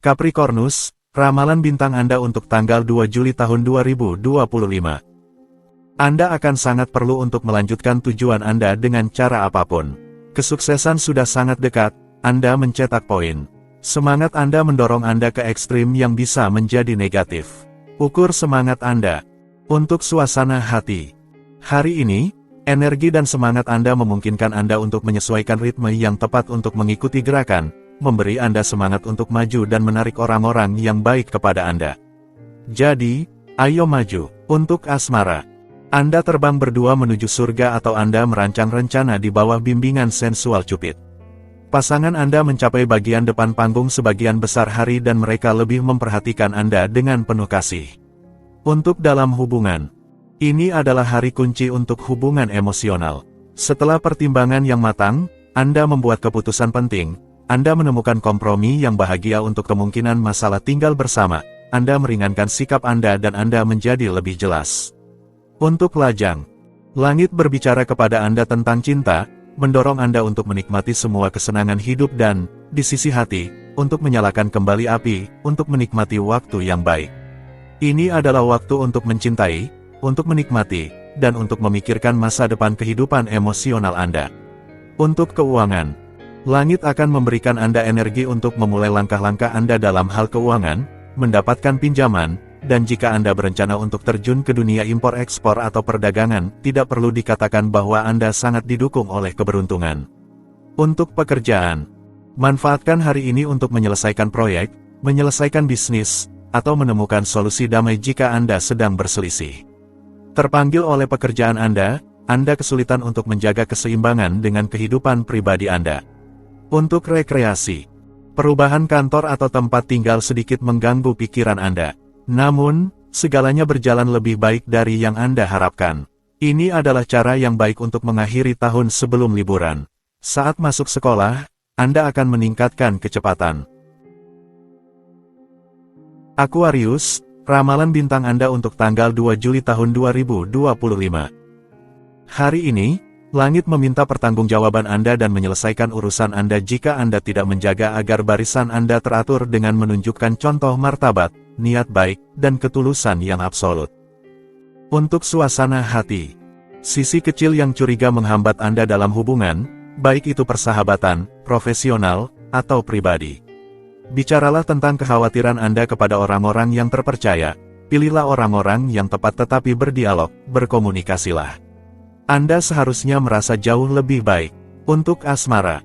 Capricornus, ramalan bintang Anda untuk tanggal 2 Juli tahun 2025. Anda akan sangat perlu untuk melanjutkan tujuan Anda dengan cara apapun. Kesuksesan sudah sangat dekat, Anda mencetak poin. Semangat Anda mendorong Anda ke ekstrim yang bisa menjadi negatif. Ukur semangat Anda. Untuk suasana hati. Hari ini, energi dan semangat Anda memungkinkan Anda untuk menyesuaikan ritme yang tepat untuk mengikuti gerakan, memberi Anda semangat untuk maju dan menarik orang-orang yang baik kepada Anda. Jadi, ayo maju. Untuk asmara. Anda terbang berdua menuju surga atau Anda merancang rencana di bawah bimbingan sensual Cupid. Pasangan Anda mencapai bagian depan panggung sebagian besar hari dan mereka lebih memperhatikan Anda dengan penuh kasih. Untuk dalam hubungan. Ini adalah hari kunci untuk hubungan emosional. Setelah pertimbangan yang matang, Anda membuat keputusan penting. Anda menemukan kompromi yang bahagia untuk kemungkinan masalah tinggal bersama. Anda meringankan sikap Anda dan Anda menjadi lebih jelas. Untuk lajang. Langit berbicara kepada Anda tentang cinta, mendorong Anda untuk menikmati semua kesenangan hidup dan, di sisi hati, untuk menyalakan kembali api, untuk menikmati waktu yang baik. Ini adalah waktu untuk mencintai, untuk menikmati, dan untuk memikirkan masa depan kehidupan emosional Anda. Untuk keuangan. Langit akan memberikan Anda energi untuk memulai langkah-langkah Anda dalam hal keuangan, mendapatkan pinjaman, dan jika Anda berencana untuk terjun ke dunia impor-ekspor atau perdagangan, tidak perlu dikatakan bahwa Anda sangat didukung oleh keberuntungan. Untuk pekerjaan. Manfaatkan hari ini untuk menyelesaikan proyek, menyelesaikan bisnis, atau menemukan solusi damai jika Anda sedang berselisih. Terpanggil oleh pekerjaan Anda kesulitan untuk menjaga keseimbangan dengan kehidupan pribadi Anda. Untuk rekreasi. Perubahan kantor atau tempat tinggal sedikit mengganggu pikiran Anda. Namun, segalanya berjalan lebih baik dari yang Anda harapkan. Ini adalah cara yang baik untuk mengakhiri tahun sebelum liburan. Saat masuk sekolah, Anda akan meningkatkan kecepatan. Aquarius, ramalan bintang Anda untuk tanggal 2 Juli tahun 2025. Hari ini, langit meminta pertanggungjawaban Anda dan menyelesaikan urusan Anda jika Anda tidak menjaga agar barisan Anda teratur dengan menunjukkan contoh martabat, niat baik, dan ketulusan yang absolut. Untuk suasana hati. Sisi kecil yang curiga menghambat Anda dalam hubungan, baik itu persahabatan, profesional, atau pribadi. Bicaralah tentang kekhawatiran Anda kepada orang-orang yang terpercaya, pilihlah orang-orang yang tepat tetapi berdialog, berkomunikasilah. Anda seharusnya merasa jauh lebih baik. Untuk asmara.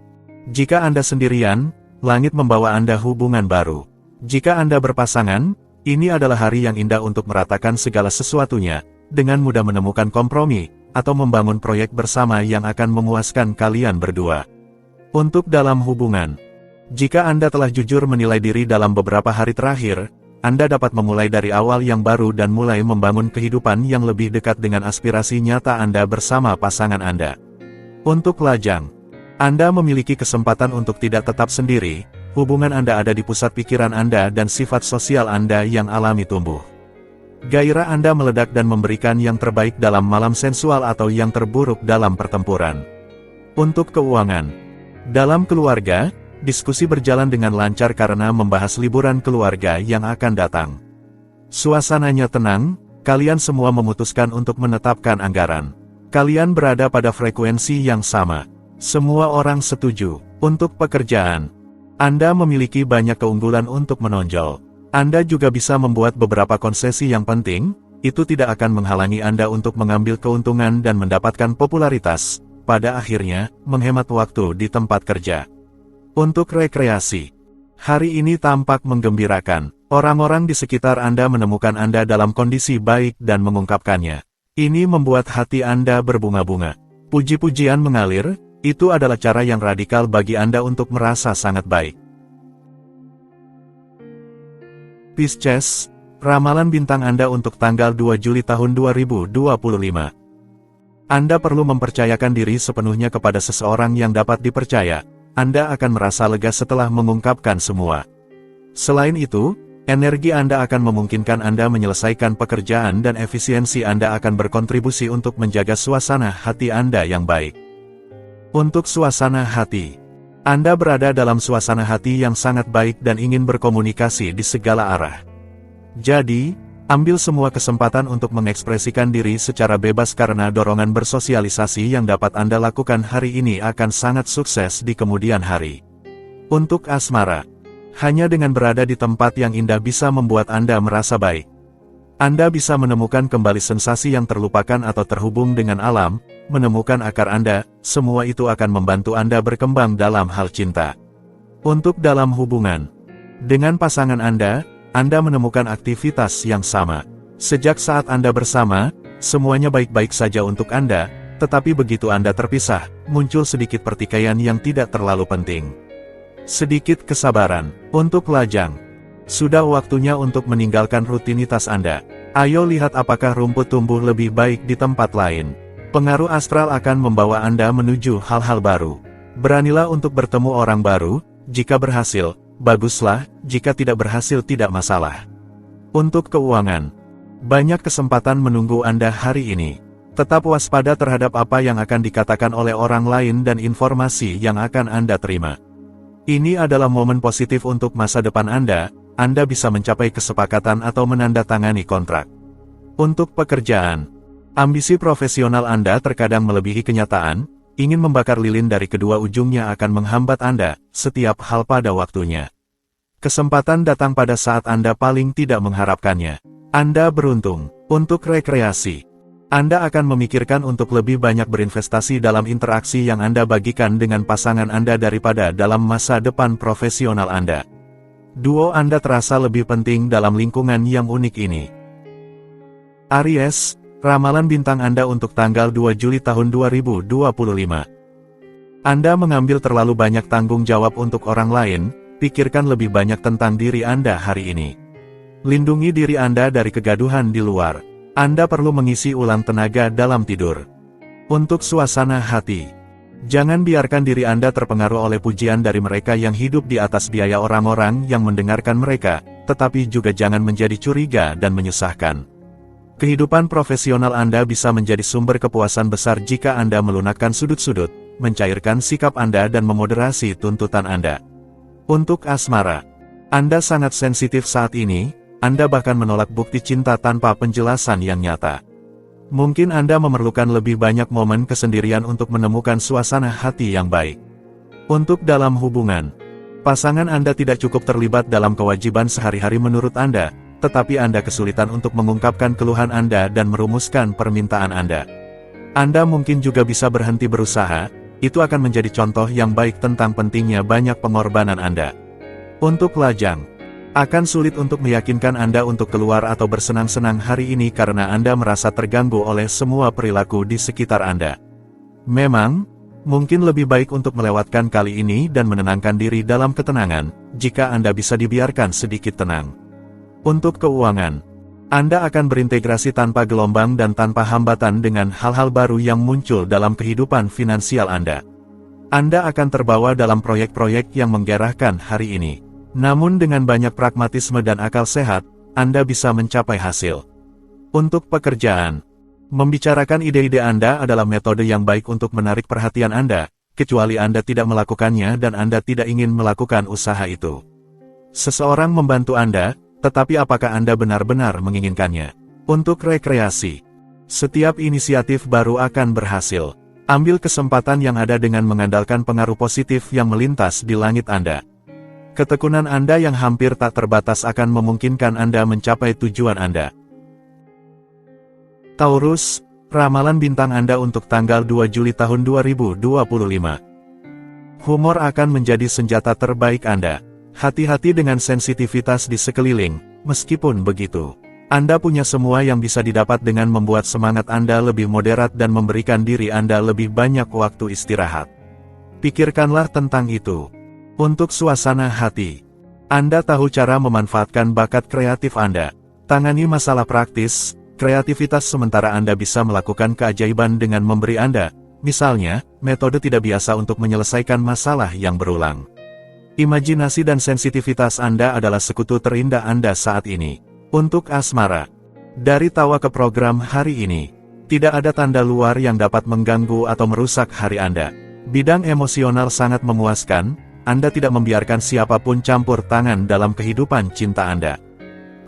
Jika Anda sendirian, langit membawa Anda hubungan baru. Jika Anda berpasangan, ini adalah hari yang indah untuk meratakan segala sesuatunya, dengan mudah menemukan kompromi, atau membangun proyek bersama yang akan memuaskan kalian berdua. Untuk dalam hubungan. Jika Anda telah jujur menilai diri dalam beberapa hari terakhir, Anda dapat memulai dari awal yang baru dan mulai membangun kehidupan yang lebih dekat dengan aspirasi nyata Anda bersama pasangan Anda. Untuk lajang. Anda memiliki kesempatan untuk tidak tetap sendiri, hubungan Anda ada di pusat pikiran Anda dan sifat sosial Anda yang alami tumbuh. Gairah Anda meledak dan memberikan yang terbaik dalam malam sensual atau yang terburuk dalam pertempuran. Untuk keuangan. Dalam keluarga, diskusi berjalan dengan lancar karena membahas liburan keluarga yang akan datang. Suasananya tenang, kalian semua memutuskan untuk menetapkan anggaran. Kalian berada pada frekuensi yang sama. Semua orang setuju. Untuk pekerjaan. Anda memiliki banyak keunggulan untuk menonjol. Anda juga bisa membuat beberapa konsesi yang penting, itu tidak akan menghalangi Anda untuk mengambil keuntungan dan mendapatkan popularitas, pada akhirnya, menghemat waktu di tempat kerja. Untuk rekreasi. Hari ini tampak menggembirakan. Orang-orang di sekitar Anda menemukan Anda dalam kondisi baik dan mengungkapkannya. Ini membuat hati Anda berbunga-bunga. Puji-pujian mengalir, itu adalah cara yang radikal bagi Anda untuk merasa sangat baik. Pisces, ramalan bintang Anda untuk tanggal 2 Juli tahun 2025. Anda perlu mempercayakan diri sepenuhnya kepada seseorang yang dapat dipercaya. Anda akan merasa lega setelah mengungkapkan semua. Selain itu, energi Anda akan memungkinkan Anda menyelesaikan pekerjaan dan efisiensi Anda akan berkontribusi untuk menjaga suasana hati Anda yang baik. Untuk suasana hati. Anda berada dalam suasana hati yang sangat baik dan ingin berkomunikasi di segala arah. Jadi, ambil semua kesempatan untuk mengekspresikan diri secara bebas karena dorongan bersosialisasi yang dapat Anda lakukan hari ini akan sangat sukses di kemudian hari. Untuk asmara, hanya dengan berada di tempat yang indah bisa membuat Anda merasa baik. Anda bisa menemukan kembali sensasi yang terlupakan atau terhubung dengan alam, menemukan akar Anda, semua itu akan membantu Anda berkembang dalam hal cinta. Untuk dalam hubungan dengan pasangan Anda menemukan aktivitas yang sama. Sejak saat Anda bersama, semuanya baik-baik saja untuk Anda, tetapi begitu Anda terpisah, muncul sedikit pertikaian yang tidak terlalu penting. Sedikit kesabaran. Untuk lajang, sudah waktunya untuk meninggalkan rutinitas Anda. Ayo lihat apakah rumput tumbuh lebih baik di tempat lain. Pengaruh astral akan membawa Anda menuju hal-hal baru. Beranilah untuk bertemu orang baru, jika berhasil, baguslah, jika tidak berhasil tidak masalah. Untuk keuangan, banyak kesempatan menunggu Anda hari ini. Tetap waspada terhadap apa yang akan dikatakan oleh orang lain dan informasi yang akan Anda terima. Ini adalah momen positif untuk masa depan Anda bisa mencapai kesepakatan atau menandatangani kontrak. Untuk pekerjaan, ambisi profesional Anda terkadang melebihi kenyataan, ingin membakar lilin dari kedua ujungnya akan menghambat Anda, setiap hal pada waktunya. Kesempatan datang pada saat Anda paling tidak mengharapkannya. Anda beruntung. Untuk rekreasi, Anda akan memikirkan untuk lebih banyak berinvestasi dalam interaksi yang Anda bagikan dengan pasangan Anda daripada dalam masa depan profesional Anda. Duo Anda terasa lebih penting dalam lingkungan yang unik ini. Aries, ramalan bintang Anda untuk tanggal 2 Juli tahun 2025. Anda mengambil terlalu banyak tanggung jawab untuk orang lain, pikirkan lebih banyak tentang diri Anda hari ini. Lindungi diri Anda dari kegaduhan di luar. Anda perlu mengisi ulang tenaga dalam tidur. Untuk suasana hati, jangan biarkan diri Anda terpengaruh oleh pujian dari mereka yang hidup di atas biaya orang-orang yang mendengarkan mereka, tetapi juga jangan menjadi curiga dan menyusahkan. Kehidupan profesional Anda bisa menjadi sumber kepuasan besar jika Anda melunakkan sudut-sudut, mencairkan sikap Anda dan memoderasi tuntutan Anda. Untuk asmara, Anda sangat sensitif saat ini, Anda bahkan menolak bukti cinta tanpa penjelasan yang nyata. Mungkin Anda memerlukan lebih banyak momen kesendirian untuk menemukan suasana hati yang baik. Untuk dalam hubungan, pasangan Anda tidak cukup terlibat dalam kewajiban sehari-hari menurut Anda, tetapi Anda kesulitan untuk mengungkapkan keluhan Anda dan merumuskan permintaan Anda. Anda mungkin juga bisa berhenti berusaha, itu akan menjadi contoh yang baik tentang pentingnya banyak pengorbanan Anda. Untuk lajang, akan sulit untuk meyakinkan Anda untuk keluar atau bersenang-senang hari ini karena Anda merasa terganggu oleh semua perilaku di sekitar Anda. Memang, mungkin lebih baik untuk melewatkan kali ini dan menenangkan diri dalam ketenangan, jika Anda bisa dibiarkan sedikit tenang. Untuk keuangan, Anda akan berintegrasi tanpa gelombang dan tanpa hambatan dengan hal-hal baru yang muncul dalam kehidupan finansial Anda. Anda akan terbawa dalam proyek-proyek yang menggairahkan hari ini. Namun dengan banyak pragmatisme dan akal sehat, Anda bisa mencapai hasil. Untuk pekerjaan, membicarakan ide-ide Anda adalah metode yang baik untuk menarik perhatian Anda, kecuali Anda tidak melakukannya dan Anda tidak ingin melakukan usaha itu. Seseorang membantu Anda, tetapi apakah Anda benar-benar menginginkannya? Untuk rekreasi, setiap inisiatif baru akan berhasil. Ambil kesempatan yang ada dengan mengandalkan pengaruh positif yang melintas di langit Anda. Ketekunan Anda yang hampir tak terbatas akan memungkinkan Anda mencapai tujuan Anda. Taurus, ramalan bintang Anda untuk tanggal 2 Juli tahun 2025. Humor akan menjadi senjata terbaik Anda. Hati-hati dengan sensitivitas di sekeliling, meskipun begitu, Anda punya semua yang bisa didapat dengan membuat semangat Anda lebih moderat dan memberikan diri Anda lebih banyak waktu istirahat. Pikirkanlah tentang itu. Untuk suasana hati, Anda tahu cara memanfaatkan bakat kreatif Anda. Tangani masalah praktis, kreativitas sementara Anda bisa melakukan keajaiban dengan memberi Anda, misalnya, metode tidak biasa untuk menyelesaikan masalah yang berulang. Imajinasi dan sensitivitas Anda adalah sekutu terindah Anda saat ini. Untuk asmara, dari tawa ke program hari ini, tidak ada tanda luar yang dapat mengganggu atau merusak hari Anda. Bidang emosional sangat memuaskan, Anda tidak membiarkan siapapun campur tangan dalam kehidupan cinta Anda.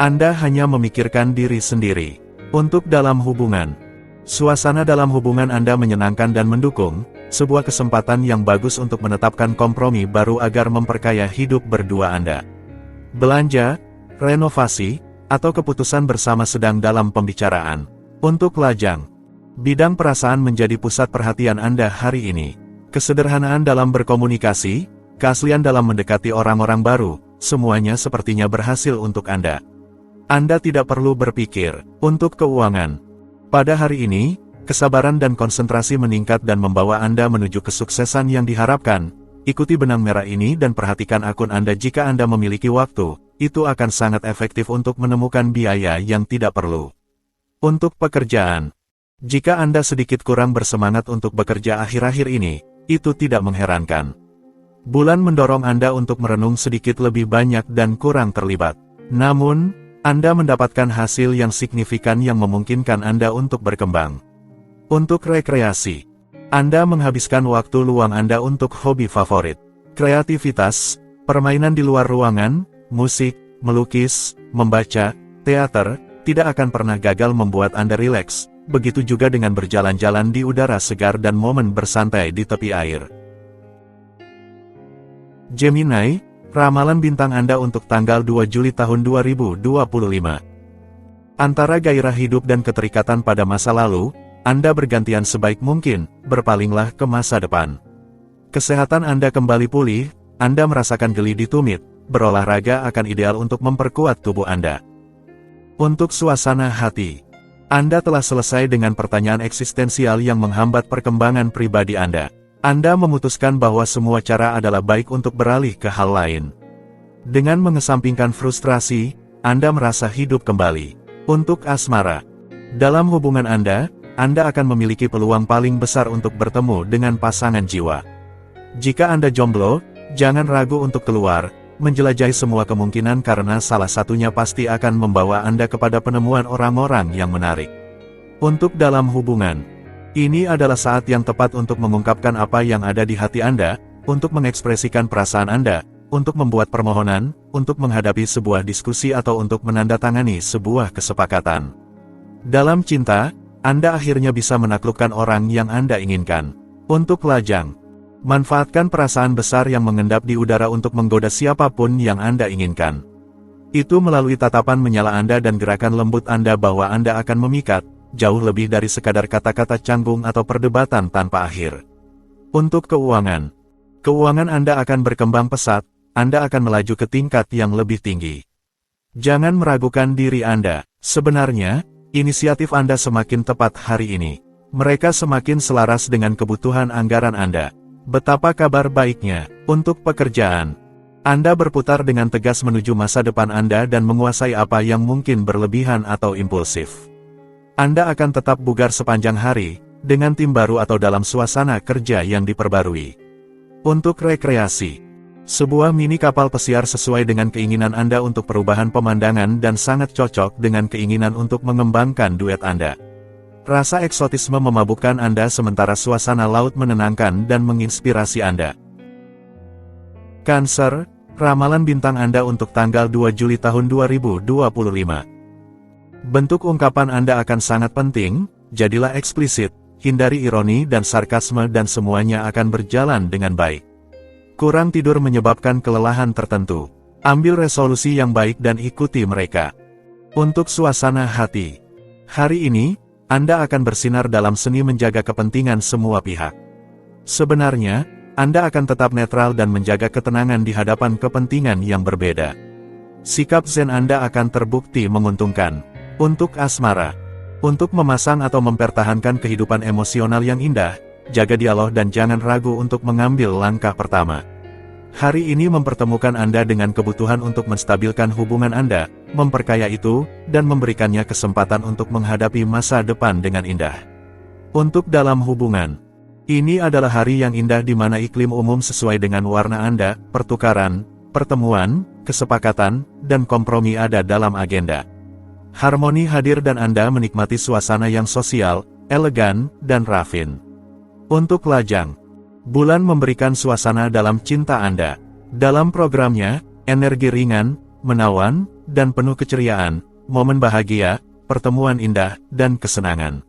Anda hanya memikirkan diri sendiri. Untuk dalam hubungan, suasana dalam hubungan Anda menyenangkan dan mendukung, sebuah kesempatan yang bagus untuk menetapkan kompromi baru agar memperkaya hidup berdua Anda. Belanja, renovasi, atau keputusan bersama sedang dalam pembicaraan. Untuk lajang, bidang perasaan menjadi pusat perhatian Anda hari ini. Kesederhanaan dalam berkomunikasi, keaslian dalam mendekati orang-orang baru, semuanya sepertinya berhasil untuk Anda. Anda tidak perlu berpikir. Untuk keuangan, pada hari ini, kesabaran dan konsentrasi meningkat dan membawa Anda menuju kesuksesan yang diharapkan. Ikuti benang merah ini dan perhatikan akun Anda jika Anda memiliki waktu, itu akan sangat efektif untuk menemukan biaya yang tidak perlu. Untuk pekerjaan, jika Anda sedikit kurang bersemangat untuk bekerja akhir-akhir ini, itu tidak mengherankan. Bulan mendorong Anda untuk merenung sedikit lebih banyak dan kurang terlibat. Namun, Anda mendapatkan hasil yang signifikan yang memungkinkan Anda untuk berkembang. Untuk rekreasi, Anda menghabiskan waktu luang Anda untuk hobi favorit. Kreativitas, permainan di luar ruangan, musik, melukis, membaca, teater, tidak akan pernah gagal membuat Anda rileks. Begitu juga dengan berjalan-jalan di udara segar dan momen bersantai di tepi air. Gemini, ramalan bintang Anda untuk tanggal 2 Juli tahun 2025. Antara gairah hidup dan keterikatan pada masa lalu, Anda bergantian sebaik mungkin, berpalinglah ke masa depan. Kesehatan Anda kembali pulih, Anda merasakan geli di tumit, berolahraga akan ideal untuk memperkuat tubuh Anda. Untuk suasana hati, Anda telah selesai dengan pertanyaan eksistensial yang menghambat perkembangan pribadi Anda. Anda memutuskan bahwa semua cara adalah baik untuk beralih ke hal lain. Dengan mengesampingkan frustrasi, Anda merasa hidup kembali. Untuk asmara, dalam hubungan Anda akan memiliki peluang paling besar untuk bertemu dengan pasangan jiwa. Jika Anda jomblo, jangan ragu untuk keluar, menjelajahi semua kemungkinan karena salah satunya pasti akan membawa Anda kepada penemuan orang-orang yang menarik. Untuk dalam hubungan, ini adalah saat yang tepat untuk mengungkapkan apa yang ada di hati Anda, untuk mengekspresikan perasaan Anda, untuk membuat permohonan, untuk menghadapi sebuah diskusi atau untuk menandatangani sebuah kesepakatan. Dalam cinta, Anda akhirnya bisa menaklukkan orang yang Anda inginkan. Untuk lajang, manfaatkan perasaan besar yang mengendap di udara untuk menggoda siapapun yang Anda inginkan. Itu melalui tatapan menyala Anda dan gerakan lembut Anda bahwa Anda akan memikat, jauh lebih dari sekadar kata-kata canggung atau perdebatan tanpa akhir. Untuk keuangan, keuangan Anda akan berkembang pesat, Anda akan melaju ke tingkat yang lebih tinggi. Jangan meragukan diri Anda, sebenarnya, inisiatif Anda semakin tepat hari ini. Mereka semakin selaras dengan kebutuhan anggaran Anda. Betapa kabar baiknya, untuk pekerjaan, Anda berputar dengan tegas menuju masa depan Anda dan menguasai apa yang mungkin berlebihan atau impulsif. Anda akan tetap bugar sepanjang hari, dengan tim baru atau dalam suasana kerja yang diperbarui. Untuk rekreasi, sebuah mini kapal pesiar sesuai dengan keinginan Anda untuk perubahan pemandangan dan sangat cocok dengan keinginan untuk mengembangkan duet Anda. Rasa eksotisme memabukkan Anda sementara suasana laut menenangkan dan menginspirasi Anda. Cancer, ramalan bintang Anda untuk tanggal 2 Juli tahun 2025. Bentuk ungkapan Anda akan sangat penting, jadilah eksplisit, hindari ironi dan sarkasme dan semuanya akan berjalan dengan baik. Kurang tidur menyebabkan kelelahan tertentu. Ambil resolusi yang baik dan ikuti mereka. Untuk suasana hati, hari ini, Anda akan bersinar dalam seni menjaga kepentingan semua pihak. Sebenarnya, Anda akan tetap netral dan menjaga ketenangan di hadapan kepentingan yang berbeda. Sikap zen Anda akan terbukti menguntungkan. Untuk asmara, untuk memasang atau mempertahankan kehidupan emosional yang indah, jaga dialog dan jangan ragu untuk mengambil langkah pertama. Hari ini mempertemukan Anda dengan kebutuhan untuk menstabilkan hubungan Anda, memperkaya itu, dan memberikannya kesempatan untuk menghadapi masa depan dengan indah. Untuk dalam hubungan, ini adalah hari yang indah di mana iklim umum sesuai dengan warna Anda, pertukaran, pertemuan, kesepakatan, dan kompromi ada dalam agenda. Harmoni hadir dan Anda menikmati suasana yang sosial, elegan, dan rafin. Untuk lajang, Bulan memberikan suasana dalam cinta Anda. Dalam programnya, energi ringan, menawan, dan penuh keceriaan, momen bahagia, pertemuan indah, dan kesenangan.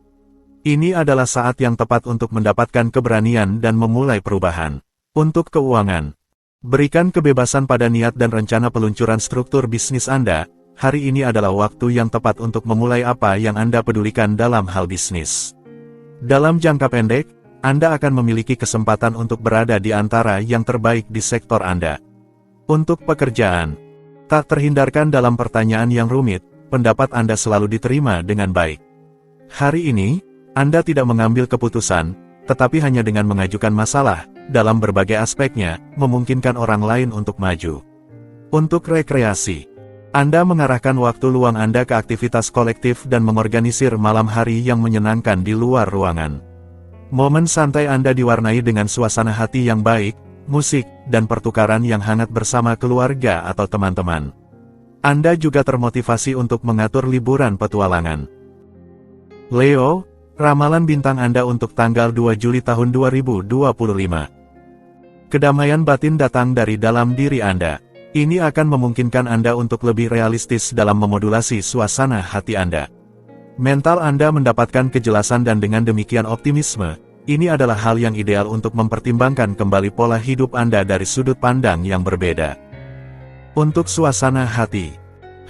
Ini adalah saat yang tepat untuk mendapatkan keberanian dan memulai perubahan. Untuk keuangan, berikan kebebasan pada niat dan rencana peluncuran struktur bisnis Anda. Hari ini adalah waktu yang tepat untuk memulai apa yang Anda pedulikan dalam hal bisnis. Dalam jangka pendek, Anda akan memiliki kesempatan untuk berada di antara yang terbaik di sektor Anda. Untuk pekerjaan, tak terhindarkan dalam pertanyaan yang rumit, pendapat Anda selalu diterima dengan baik. Hari ini, Anda tidak mengambil keputusan, tetapi hanya dengan mengajukan masalah, dalam berbagai aspeknya, memungkinkan orang lain untuk maju. Untuk rekreasi, Anda mengarahkan waktu luang Anda ke aktivitas kolektif dan mengorganisir malam hari yang menyenangkan di luar ruangan. Momen santai Anda diwarnai dengan suasana hati yang baik, musik, dan pertukaran yang hangat bersama keluarga atau teman-teman. Anda juga termotivasi untuk mengatur liburan petualangan. Leo, ramalan bintang Anda untuk tanggal 2 Juli tahun 2025. Kedamaian batin datang dari dalam diri Anda. Ini akan memungkinkan Anda untuk lebih realistis dalam memodulasi suasana hati Anda. Mental Anda mendapatkan kejelasan dan dengan demikian optimisme, ini adalah hal yang ideal untuk mempertimbangkan kembali pola hidup Anda dari sudut pandang yang berbeda. Untuk suasana hati,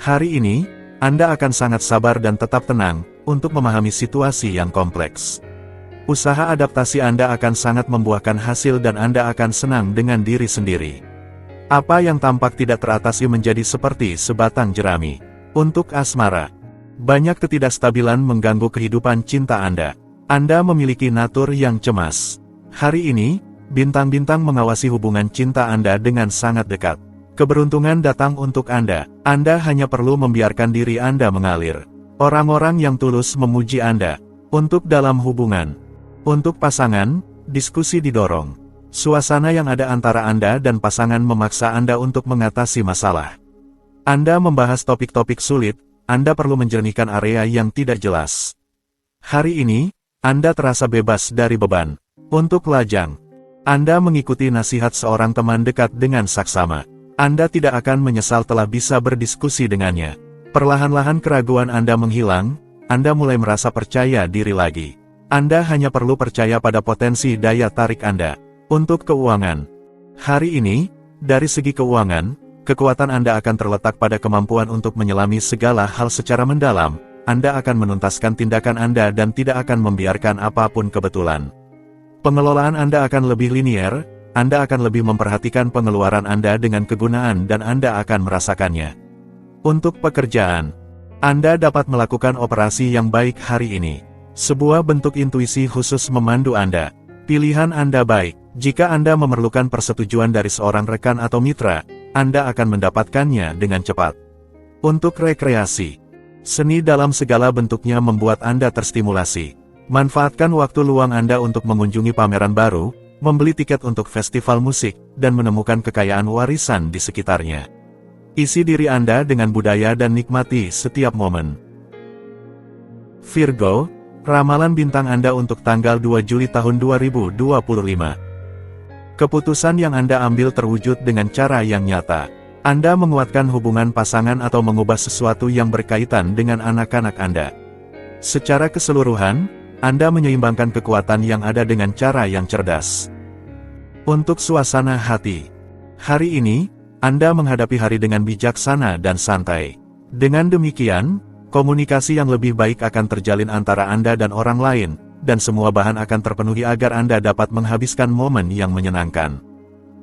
hari ini, Anda akan sangat sabar dan tetap tenang, untuk memahami situasi yang kompleks. Usaha adaptasi Anda akan sangat membuahkan hasil dan Anda akan senang dengan diri sendiri. Apa yang tampak tidak teratasi menjadi seperti sebatang jerami. Untuk asmara, banyak ketidakstabilan mengganggu kehidupan cinta Anda. Anda memiliki natur yang cemas. Hari ini, bintang-bintang mengawasi hubungan cinta Anda dengan sangat dekat. Keberuntungan datang untuk Anda. Anda hanya perlu membiarkan diri Anda mengalir. Orang-orang yang tulus memuji Anda. Untuk dalam hubungan. Untuk pasangan, diskusi didorong. Suasana yang ada antara Anda dan pasangan memaksa Anda untuk mengatasi masalah. Anda membahas topik-topik sulit, Anda perlu menjernihkan area yang tidak jelas. Hari ini, Anda terasa bebas dari beban. Untuk lajang, Anda mengikuti nasihat seorang teman dekat dengan saksama. Anda tidak akan menyesal telah bisa berdiskusi dengannya. Perlahan-lahan keraguan Anda menghilang, Anda mulai merasa percaya diri lagi. Anda hanya perlu percaya pada potensi daya tarik Anda. Untuk keuangan, hari ini, dari segi keuangan, kekuatan Anda akan terletak pada kemampuan untuk menyelami segala hal secara mendalam. Anda akan menuntaskan tindakan Anda dan tidak akan membiarkan apapun kebetulan. Pengelolaan Anda akan lebih linier, Anda akan lebih memperhatikan pengeluaran Anda dengan kegunaan dan Anda akan merasakannya. Untuk pekerjaan, Anda dapat melakukan operasi yang baik hari ini. Sebuah bentuk intuisi khusus memandu Anda. Pilihan Anda baik. Jika Anda memerlukan persetujuan dari seorang rekan atau mitra, Anda akan mendapatkannya dengan cepat. Untuk rekreasi, seni dalam segala bentuknya membuat Anda terstimulasi. Manfaatkan waktu luang Anda untuk mengunjungi pameran baru, membeli tiket untuk festival musik, dan menemukan kekayaan warisan di sekitarnya. Isi diri Anda dengan budaya dan nikmati setiap momen. Virgo, ramalan bintang Anda untuk tanggal 2 Juli tahun 2025. Keputusan yang Anda ambil terwujud dengan cara yang nyata. Anda menguatkan hubungan pasangan atau mengubah sesuatu yang berkaitan dengan anak-anak Anda. Secara keseluruhan, Anda menyeimbangkan kekuatan yang ada dengan cara yang cerdas. Untuk suasana hati, hari ini, Anda menghadapi hari dengan bijaksana dan santai. Dengan demikian, komunikasi yang lebih baik akan terjalin antara Anda dan orang lain, dan semua bahan akan terpenuhi agar Anda dapat menghabiskan momen yang menyenangkan.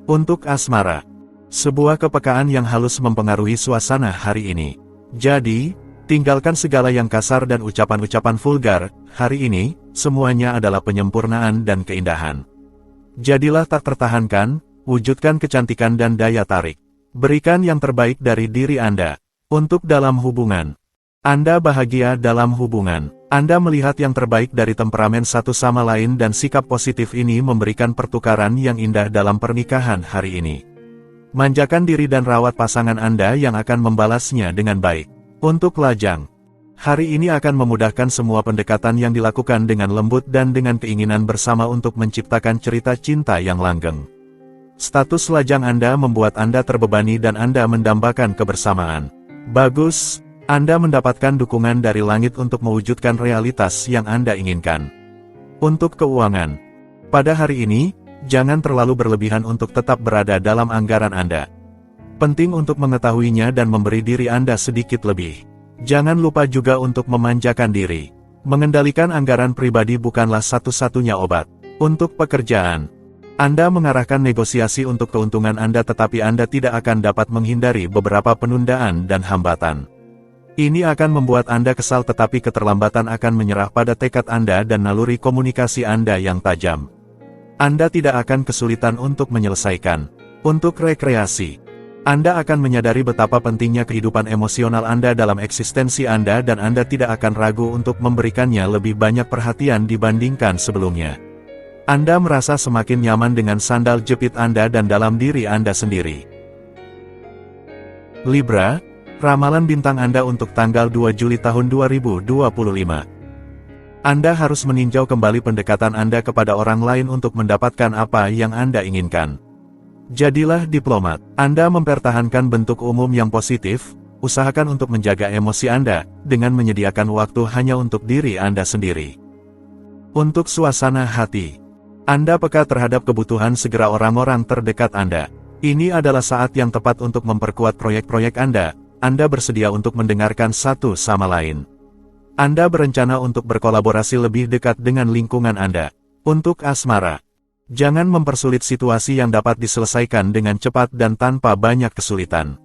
Untuk asmara, sebuah kepekaan yang halus mempengaruhi suasana hari ini. Jadi, tinggalkan segala yang kasar dan ucapan-ucapan vulgar. Hari ini, semuanya adalah penyempurnaan dan keindahan. Jadilah tak tertahankan, wujudkan kecantikan dan daya tarik. Berikan yang terbaik dari diri Anda. Untuk dalam hubungan, Anda bahagia dalam hubungan. Anda melihat yang terbaik dari temperamen satu sama lain dan sikap positif ini memberikan pertukaran yang indah dalam pernikahan hari ini. Manjakan diri dan rawat pasangan Anda yang akan membalasnya dengan baik. Untuk lajang, Hari ini akan memudahkan semua pendekatan yang dilakukan dengan lembut dan dengan keinginan bersama untuk menciptakan cerita cinta yang langgeng. Status lajang Anda membuat Anda terbebani dan Anda mendambakan kebersamaan. Bagus, Anda mendapatkan dukungan dari langit untuk mewujudkan realitas yang Anda inginkan. Untuk keuangan, pada hari ini, jangan terlalu berlebihan untuk tetap berada dalam anggaran Anda. Penting untuk mengetahuinya dan memberi diri Anda sedikit lebih. Jangan lupa juga untuk memanjakan diri. Mengendalikan anggaran pribadi bukanlah satu-satunya obat. Untuk pekerjaan, Anda mengarahkan negosiasi untuk keuntungan Anda tetapi Anda tidak akan dapat menghindari beberapa penundaan dan hambatan. Ini akan membuat Anda kesal tetapi keterlambatan akan menyerah pada tekad Anda dan naluri komunikasi Anda yang tajam. Anda tidak akan kesulitan untuk menyelesaikan. Untuk rekreasi, Anda akan menyadari betapa pentingnya kehidupan emosional Anda dalam eksistensi Anda dan Anda tidak akan ragu untuk memberikannya lebih banyak perhatian dibandingkan sebelumnya. Anda merasa semakin nyaman dengan sandal jepit Anda dan dalam diri Anda sendiri. Libra, ramalan bintang Anda untuk tanggal 2 Juli tahun 2025. Anda harus meninjau kembali pendekatan Anda kepada orang lain untuk mendapatkan apa yang Anda inginkan. Jadilah diplomat. Anda mempertahankan bentuk umum yang positif, usahakan untuk menjaga emosi Anda, dengan menyediakan waktu hanya untuk diri Anda sendiri. Untuk suasana hati, Anda peka terhadap kebutuhan segera orang-orang terdekat Anda. Ini adalah saat yang tepat untuk memperkuat proyek-proyek Anda. Anda bersedia untuk mendengarkan satu sama lain. Anda berencana untuk berkolaborasi lebih dekat dengan lingkungan Anda. Untuk asmara, jangan mempersulit situasi yang dapat diselesaikan dengan cepat dan tanpa banyak kesulitan.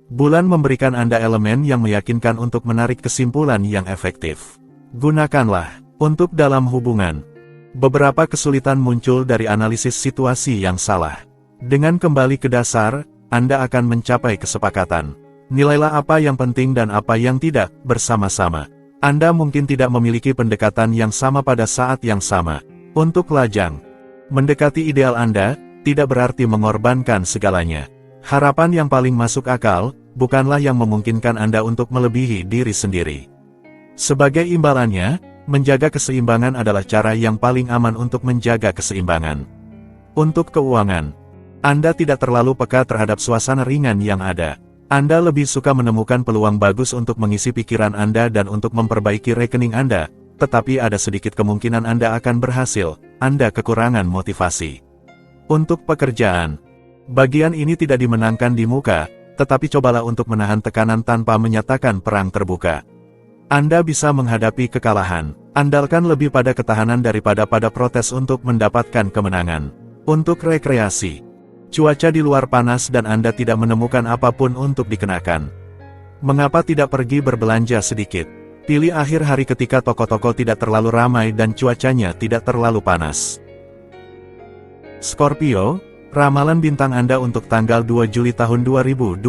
Bulan memberikan Anda elemen yang meyakinkan untuk menarik kesimpulan yang efektif. Gunakanlah. Untuk dalam hubungan, beberapa kesulitan muncul dari analisis situasi yang salah. Dengan kembali ke dasar, Anda akan mencapai kesepakatan. Nilailah apa yang penting dan apa yang tidak, bersama-sama. Anda mungkin tidak memiliki pendekatan yang sama pada saat yang sama. Untuk lajang, mendekati ideal Anda, tidak berarti mengorbankan segalanya. Harapan yang paling masuk akal, bukanlah yang memungkinkan Anda untuk melebihi diri sendiri. Sebagai imbalannya, menjaga keseimbangan adalah cara yang paling aman untuk menjaga keseimbangan. Untuk keuangan, Anda tidak terlalu peka terhadap suasana ringan yang ada. Anda lebih suka menemukan peluang bagus untuk mengisi pikiran Anda dan untuk memperbaiki rekening Anda, tetapi ada sedikit kemungkinan Anda akan berhasil. Anda kekurangan motivasi. Untuk pekerjaan, bagian ini tidak dimenangkan di muka, tetapi cobalah untuk menahan tekanan tanpa menyatakan perang terbuka. Anda bisa menghadapi kekalahan. Andalkan lebih pada ketahanan daripada pada protes untuk mendapatkan kemenangan. Untuk rekreasi, cuaca di luar panas dan Anda tidak menemukan apapun untuk dikenakan. Mengapa tidak pergi berbelanja sedikit? Pilih akhir hari ketika toko-toko tidak terlalu ramai dan cuacanya tidak terlalu panas. Scorpio, ramalan bintang Anda untuk tanggal 2 Juli tahun 2025.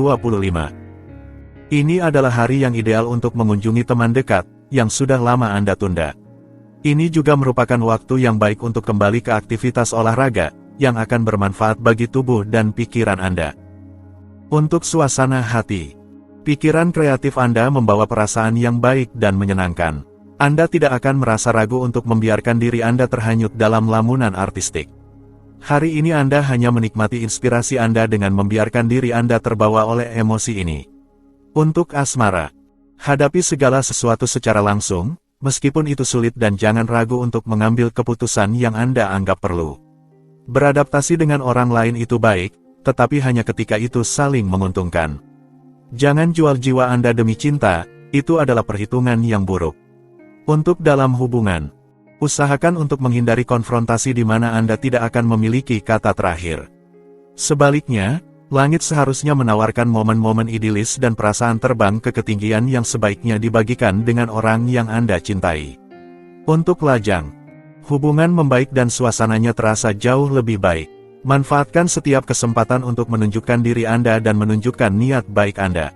Ini adalah hari yang ideal untuk mengunjungi teman dekat, yang sudah lama Anda tunda. Ini juga merupakan waktu yang baik untuk kembali ke aktivitas olahraga, yang akan bermanfaat bagi tubuh dan pikiran Anda. Untuk suasana hati, pikiran kreatif Anda membawa perasaan yang baik dan menyenangkan. Anda tidak akan merasa ragu untuk membiarkan diri Anda terhanyut dalam lamunan artistik. Hari ini Anda hanya menikmati inspirasi Anda dengan membiarkan diri Anda terbawa oleh emosi ini. Untuk asmara, hadapi segala sesuatu secara langsung, meskipun itu sulit dan jangan ragu untuk mengambil keputusan yang Anda anggap perlu. Beradaptasi dengan orang lain itu baik, tetapi hanya ketika itu saling menguntungkan. Jangan jual jiwa Anda demi cinta, itu adalah perhitungan yang buruk. Untuk dalam hubungan, usahakan untuk menghindari konfrontasi di mana Anda tidak akan memiliki kata terakhir. Sebaliknya, langit seharusnya menawarkan momen-momen idilis dan perasaan terbang ke ketinggian yang sebaiknya dibagikan dengan orang yang Anda cintai. Untuk lajang, hubungan membaik dan suasananya terasa jauh lebih baik. Manfaatkan setiap kesempatan untuk menunjukkan diri Anda dan menunjukkan niat baik Anda.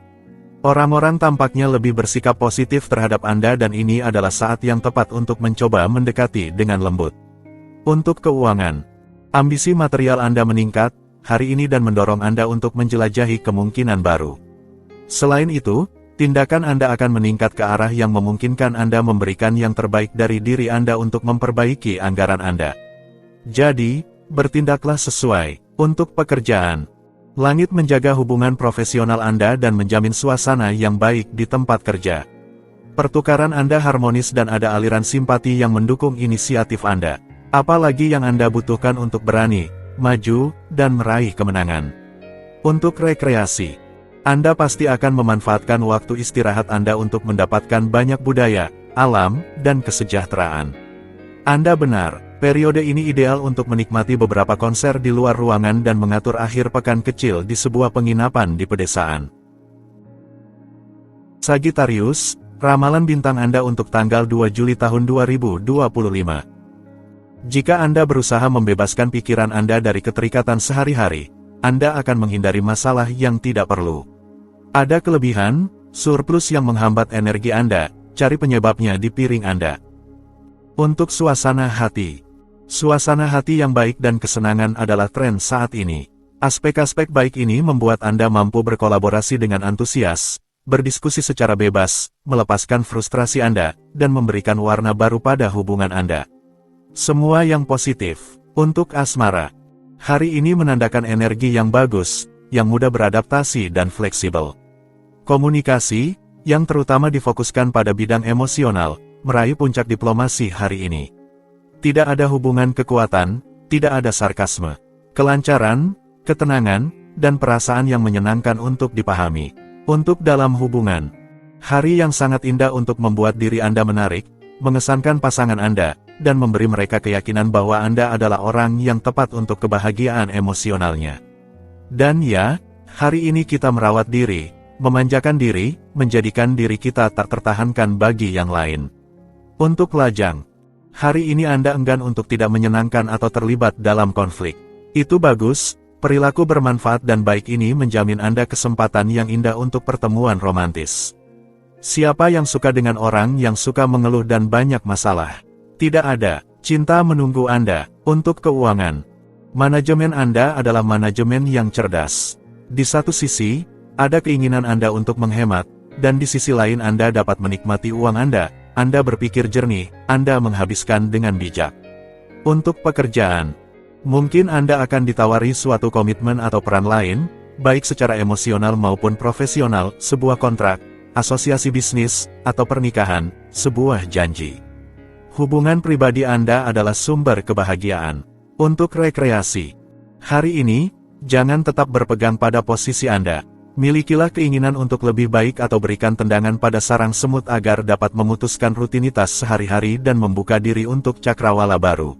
Orang-orang tampaknya lebih bersikap positif terhadap Anda dan ini adalah saat yang tepat untuk mencoba mendekati dengan lembut. Untuk keuangan, ambisi material Anda meningkat hari ini dan mendorong Anda untuk menjelajahi kemungkinan baru. Selain itu, tindakan Anda akan meningkat ke arah yang memungkinkan Anda memberikan yang terbaik dari diri Anda untuk memperbaiki anggaran Anda. Jadi, bertindaklah sesuai. Untuk pekerjaan, langit menjaga hubungan profesional Anda dan menjamin suasana yang baik di tempat kerja. Pertukaran Anda harmonis dan ada aliran simpati yang mendukung inisiatif Anda. Apalagi yang Anda butuhkan untuk berani, maju, dan meraih kemenangan. Untuk rekreasi, Anda pasti akan memanfaatkan waktu istirahat Anda untuk mendapatkan banyak budaya, alam, dan kesejahteraan. Anda benar, periode ini ideal untuk menikmati beberapa konser di luar ruangan dan mengatur akhir pekan kecil di sebuah penginapan di pedesaan. Sagittarius, ramalan bintang Anda untuk tanggal 2 Juli tahun 2025. Jika Anda berusaha membebaskan pikiran Anda dari keterikatan sehari-hari, Anda akan menghindari masalah yang tidak perlu. Ada kelebihan, surplus yang menghambat energi Anda, cari penyebabnya di piring Anda. Untuk suasana hati. Suasana hati yang baik dan kesenangan adalah tren saat ini. Aspek-aspek baik ini membuat Anda mampu berkolaborasi dengan antusias, berdiskusi secara bebas, melepaskan frustrasi Anda, dan memberikan warna baru pada hubungan Anda. Semua yang positif. Untuk asmara. Hari ini menandakan energi yang bagus, yang mudah beradaptasi dan fleksibel. Komunikasi, yang terutama difokuskan pada bidang emosional, meraih puncak diplomasi hari ini. Tidak ada hubungan kekuatan, tidak ada sarkasme. Kelancaran, ketenangan, dan perasaan yang menyenangkan untuk dipahami. Untuk dalam hubungan. Hari yang sangat indah untuk membuat diri Anda menarik, mengesankan pasangan Anda, dan memberi mereka keyakinan bahwa Anda adalah orang yang tepat untuk kebahagiaan emosionalnya. Dan ya, hari ini kita merawat diri, memanjakan diri, menjadikan diri kita tak tertahankan bagi yang lain. Untuk lajang. Hari ini Anda enggan untuk tidak menyenangkan atau terlibat dalam konflik. Itu bagus, perilaku bermanfaat dan baik ini menjamin Anda kesempatan yang indah untuk pertemuan romantis. Siapa yang suka dengan orang yang suka mengeluh dan banyak masalah? Tidak ada. Cinta menunggu Anda. Untuk keuangan. Manajemen Anda adalah manajemen yang cerdas. Di satu sisi, ada keinginan Anda untuk menghemat, dan di sisi lain Anda dapat menikmati uang Anda. Anda berpikir jernih, Anda menghabiskan dengan bijak. Untuk pekerjaan. Mungkin Anda akan ditawari suatu komitmen atau peran lain, baik secara emosional maupun profesional, sebuah kontrak, asosiasi bisnis, atau pernikahan, sebuah janji. Hubungan pribadi Anda adalah sumber kebahagiaan. Untuk rekreasi. Hari ini, jangan tetap berpegang pada posisi Anda. Milikilah keinginan untuk lebih baik atau berikan tendangan pada sarang semut agar dapat memutuskan rutinitas sehari-hari dan membuka diri untuk cakrawala baru.